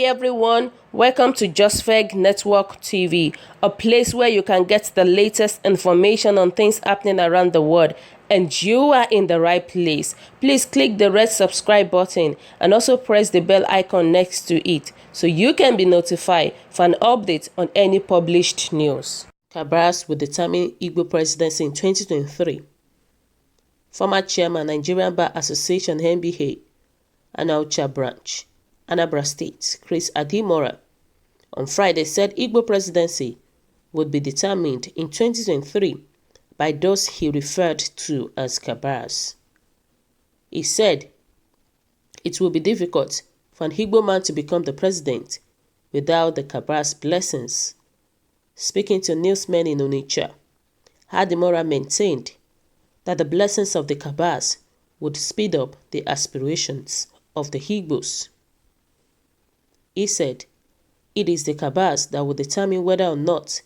everyone, welcome to Josfeg Network TV, a place where you can get the latest information on things happening around the world, and you are in the right place. Please click the red subscribe button and also press the bell icon next to it so you can be notified for an update on any published news. Cabals will determine Igbo presidency in 2023. Former chairman Nigerian Bar Association NBA, Anaucha branch, Anambra State, Chris Adimora, on Friday said Igbo presidency would be determined in 2023 by those he referred to as Cabals. He said it will be difficult for an Igbo man to become the president without the Cabals' blessings. Speaking to newsmen in Onitsha, Adimora maintained that the blessings of the Cabals would speed up the aspirations of the Igbos. He said, it is the Cabals that will determine whether or not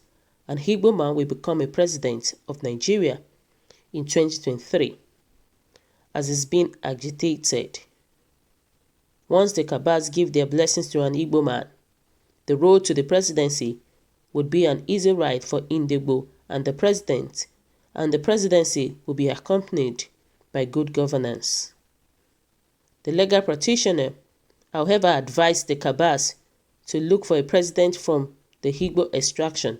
an Igbo man will become a president of Nigeria in 2023, as is being agitated. Once the Cabals give their blessings to an Igbo man, the road to the presidency would be an easy ride for Igbo and the president, and the presidency will be accompanied by good governance. The legal practitioner, however, advised the Cabals to look for a president from the Igbo extraction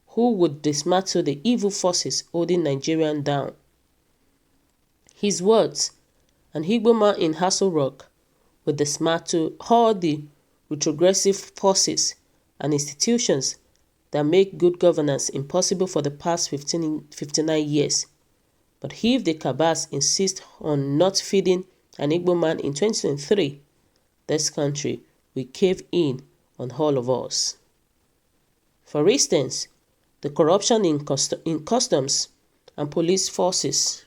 who would dismantle the evil forces holding Nigeria down. His words, an Igbo man in Hassel Rock would dismantle all the retrogressive forces and institutions that make good governance impossible for the past 59 years. But if the Cabals insist on not feeding an Igbo man in 2023, this country will cave in on all of us. For instance, the corruption in customs and police forces,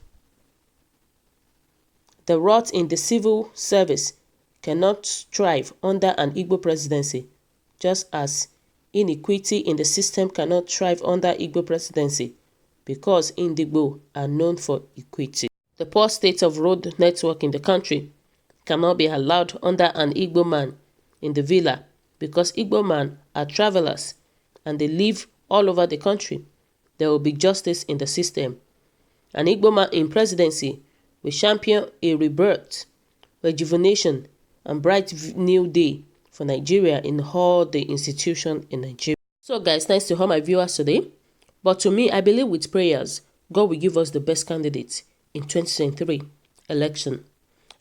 the rot in the civil service cannot thrive under an Igbo presidency, just as inequity in the system cannot thrive under Igbo presidency, because Igbo are known for equity. The poor state of road network in the country cannot be allowed under an Igbo man in the villa, because Igbo men are travelers and they live all over the country. There will be justice in the system. An Igbo man in presidency will champion a rebirth, rejuvenation, and bright new day for Nigeria in all the institutions in Nigeria. So guys, thanks to all my viewers today. But to me, I believe with prayers, God will give us the best candidate in 2023 election.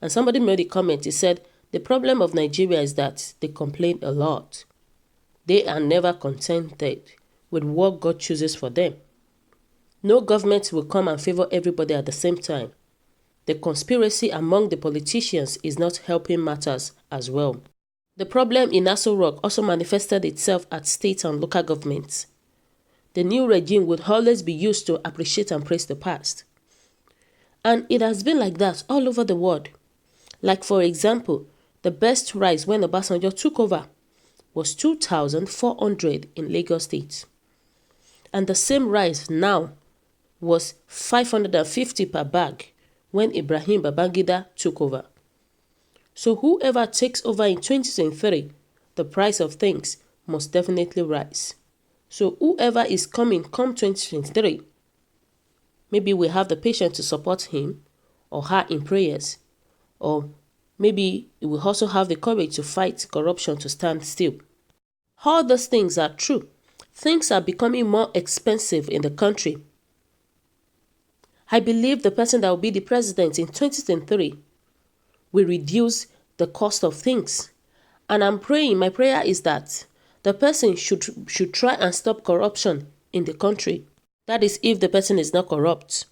And somebody made a comment, he said, the problem of Nigeria is that they complain a lot. They are never contented with what God chooses for them. No government will come and favor everybody at the same time. The conspiracy among the politicians is not helping matters as well. The problem in Aso Rock also manifested itself at state and local governments. The new regime would always be used to appreciate and praise the past. And it has been like that all over the world. Like for example, the best rice when Obasanjo took over was 2,400 in Lagos State. And the same rice now was 550 per bag when Ibrahim Babangida took over. So whoever takes over in 2023, the price of things must definitely rise. So whoever is coming come 2023, maybe we have the patience to support him or her in prayers, or maybe we will also have the courage to fight corruption to stand still. All those things are true. Things are becoming more expensive in the country. I believe the person that will be the president in 2023 will reduce the cost of things. And I'm praying, my prayer is that the person should try and stop corruption in the country. That is if the person is not corrupt.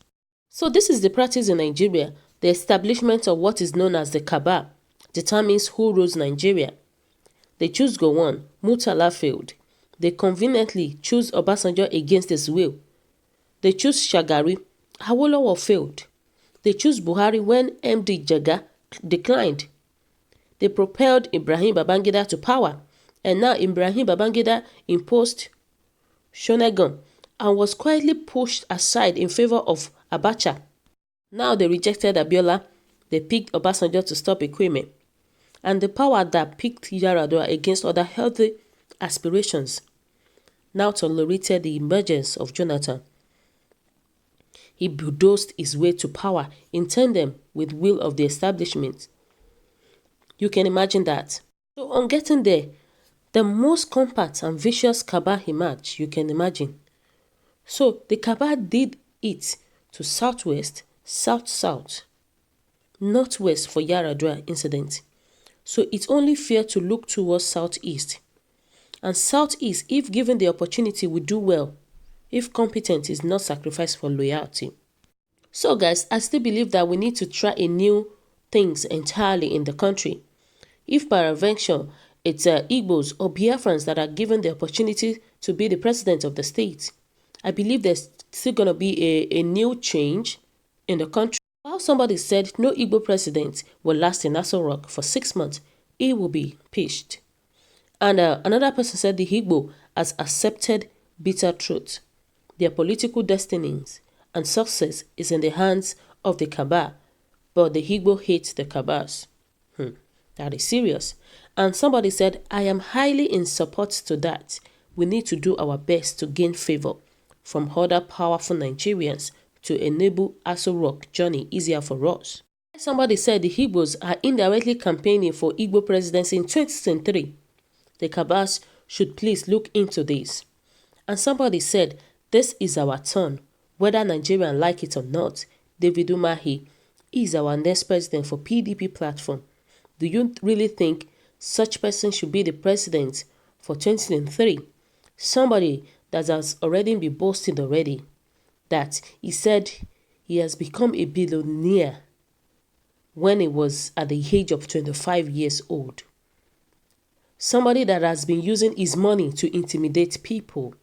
So this is the practice in Nigeria. The establishment of what is known as the Cabal determines who rules Nigeria. They choose Gowon, Murtala failed. They conveniently choose Obasanjo against his will. They choose Shagari, Awolowo failed. They choose Buhari when MD Jaga declined. They propelled Ibrahim Babangida to power, and now Ibrahim Babangida imposed Shonegan and was quietly pushed aside in favor of Abacha. Now they rejected Abiola, they picked Obasanjo to stop Ekwime. and the power that picked Yar'Adua against other healthy aspirations now tolerated the emergence of Jonathan. He bulldozed his way to power in tandem with will of the establishment. You can imagine that. So on getting there, the most compact and vicious cabal emerged you can imagine. So the cabal did it to southwest, south-south, northwest for Yar'Adua incident. So it's only fair to look towards southeast. And southeast, if given the opportunity, will do well if competence is not sacrificed for loyalty. So guys, I still believe that we need to try a new things entirely in the country. If peradventure it's Igbos or Biafrans that are given the opportunity to be the president of the state, I believe there's still going to be a new change in the country. While somebody said no Igbo president will last in Aso Rock for 6 months, he will be impeached. And another person said the Igbo has accepted bitter truth. Their political destinies and success is in the hands of the cabal, but the Igbo hate the cabals. That is serious. And somebody said, I am highly in support to that. We need to do our best to gain favor from other powerful Nigerians to enable Aso Rock journey easier for us. Somebody said the Igbos are indirectly campaigning for Igbo presidency in 2023. The cabals should please look into this. And somebody said, this is our turn. Whether Nigerians like it or not, David Umahi is our next president for PDP platform. Do you really think such person should be the president for 2023? Somebody that has already been boasting already that he said he has become a billionaire when he was at the age of 25 years old. Somebody that has been using his money to intimidate people.